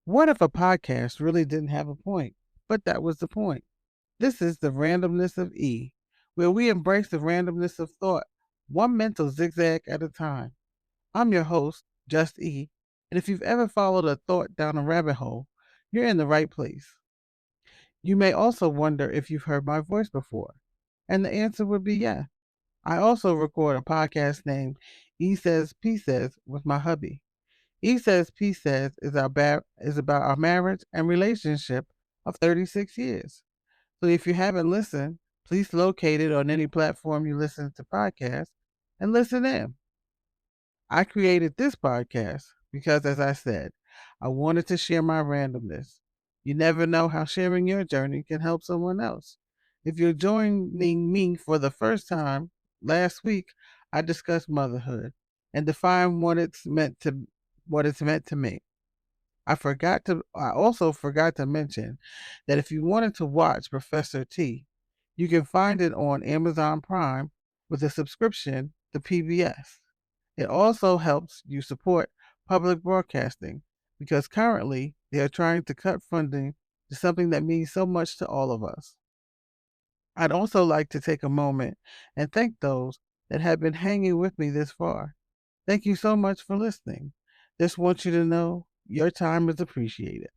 What if a podcast really didn't have a point, but that was the point? This is the randomness of E, where we embrace the randomness of thought, one mental zigzag at a time. I'm your host, Just E, and if you've ever followed a thought down a rabbit hole, you're in the right place. You may also wonder if you've heard my voice before, and the answer would be yeah. I also record a podcast named E Says, P Says with my hubby. E Says, P Says is about our marriage and relationship of 36 years. So if you haven't listened, please locate it on any platform you listen to podcasts and listen in. I created this podcast because, as I said, I wanted to share my randomness. You never know how sharing your journey can help someone else. If you're joining me for the first time, last week I discussed motherhood and defined what it's meant to me. I also forgot to mention that if you wanted to watch Professor T, you can find it on Amazon Prime with a subscription to PBS. It also helps you support public broadcasting because currently they are trying to cut funding to something that means so much to all of us. I'd also like to take a moment and thank those that have been hanging with me this far. Thank you so much for listening. Just want you to know your time is appreciated.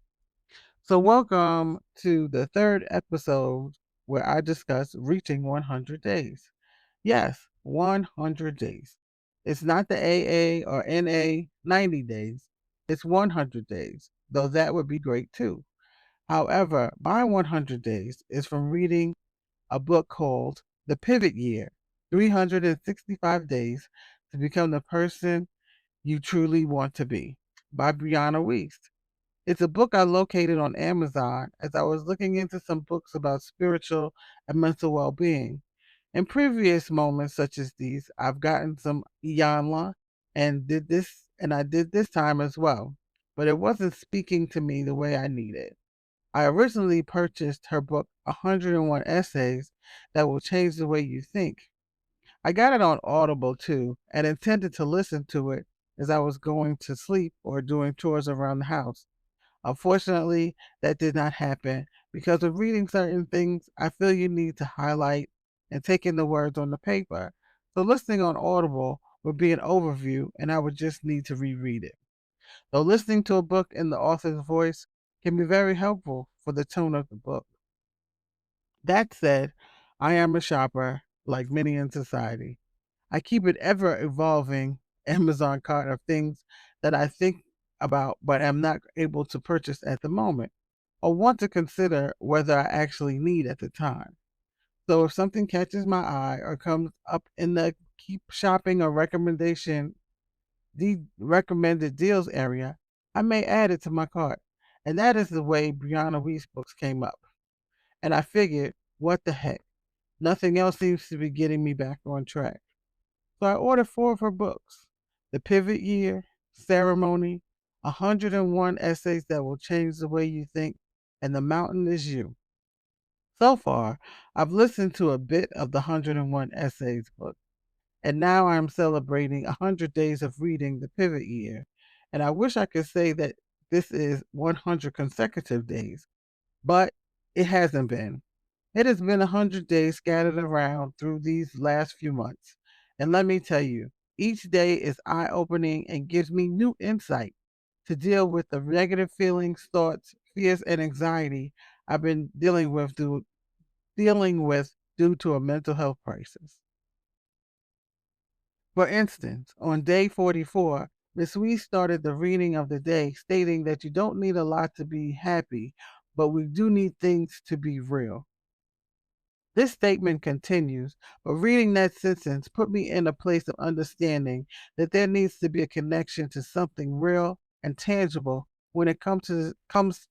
So, welcome to the third episode where I discuss reaching 100 days. Yes, 100 days. It's not the AA or NA 90 days, it's 100 days, though that would be great too. However, my 100 days is from reading a book called The Pivot Year 365 Days to Become the Person You Truly Want to Be by Brianna Wiest. It's a book I located on Amazon as I was looking into some books about spiritual and mental well being. In previous moments such as these, I've gotten some Iyanla and I did this time as well, but it wasn't speaking to me the way I needed. I originally purchased her book 101 Essays That Will Change the Way You Think. I got it on Audible too and intended to listen to it as I was going to sleep or doing chores around the house. Unfortunately, that did not happen because of reading certain things, I feel you need to highlight and take in the words on the paper. So listening on Audible would be an overview and I would just need to reread it. Though listening to a book in the author's voice can be very helpful for the tone of the book. That said, I am a shopper like many in society. I keep an ever evolving Amazon cart of things that I think about but am not able to purchase at the moment or want to consider whether I actually need at the time. So if something catches my eye or comes up in the keep shopping or the recommended deals area, I may add it to my cart. And that is the way Brianna Wiest books came up. And I figured, what the heck? Nothing else seems to be getting me back on track. So I ordered four of her books: The Pivot Year, Ceremony, 101 Essays That Will Change the Way You Think, and The Mountain Is You. So far, I've listened to a bit of the 101 Essays book, and now I'm celebrating 100 days of reading The Pivot Year. And I wish I could say that this is 100 consecutive days, but it hasn't been. It has been 100 days scattered around through these last few months. And let me tell you, each day is eye opening and gives me new insight to deal with the negative feelings, thoughts, fears, and anxiety I've been dealing with due to a mental health crisis. For instance, on day 44, Miss Wee started the reading of the day stating that you don't need a lot to be happy, but we do need things to be real. This statement continues, but reading that sentence put me in a place of understanding that there needs to be a connection to something real and tangible when it comes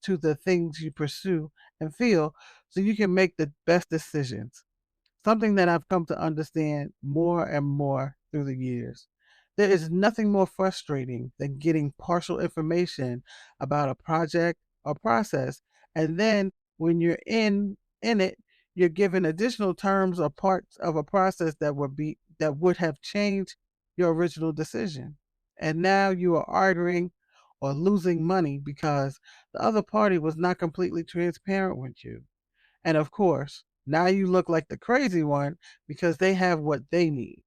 to the things you pursue and feel so you can make the best decisions. Something that I've come to understand more and more through the years. There is nothing more frustrating than getting partial information about a project or process, and then when you're in it, You're given additional terms or parts of a process that would have changed your original decision. And now you are arguing or losing money because the other party was not completely transparent with you. And of course, now you look like the crazy one because they have what they need.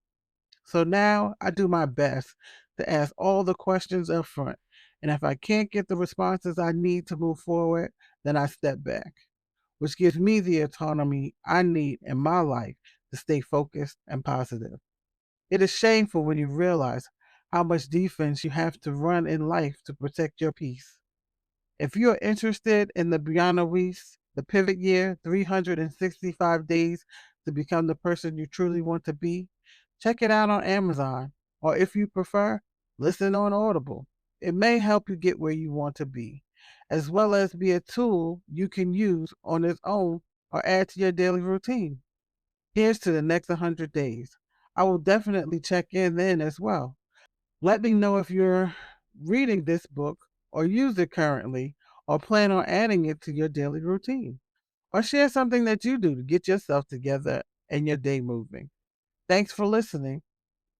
So now I do my best to ask all the questions up front. And if I can't get the responses I need to move forward, then I step back, which gives me the autonomy I need in my life to stay focused and positive. It is shameful when you realize how much defense you have to run in life to protect your peace. If you're interested in the Brianna Weiss, the Pivot Year, 365 Days to Become the Person You Truly Want to Be, check it out on Amazon, or if you prefer, listen on Audible. It may help you get where you want to be, as well as be a tool you can use on its own or add to your daily routine. Here's to the next 100 days. I will definitely check in then as well. Let me know if you're reading this book or use it currently or plan on adding it to your daily routine. Or share something that you do to get yourself together and your day moving. Thanks for listening.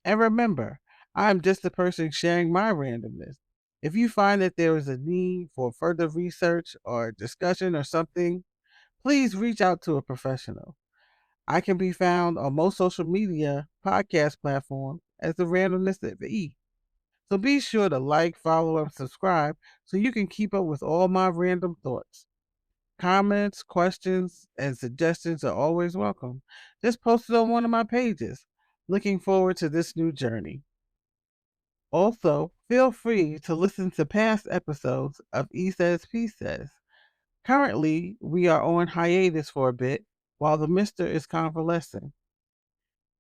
And remember, I'm just a person sharing my randomness. If you find that there is a need for further research or discussion or something, please reach out to a professional. I can be found on most social media podcast platforms as the randomness of E. So be sure to like, follow, and subscribe so you can keep up with all my random thoughts. Comments, questions, and suggestions are always welcome. Just post it on one of my pages. Looking forward to this new journey. Also, feel free to listen to past episodes of E Says P Says. Currently, we are on hiatus for a bit while the Mister is convalescing.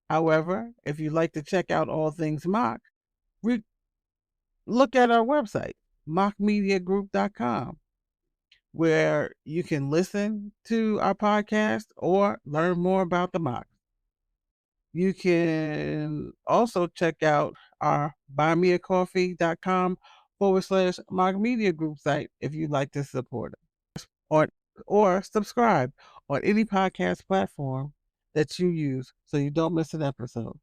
However, if you'd like to check out all things mock, re- look at our website, mockmediagroup.com, where you can listen to our podcast or learn more about the mock. You can also check out our buymeacoffee.com/ mock media group site if you'd like to support it, or subscribe on any podcast platform that you use so you don't miss an episode.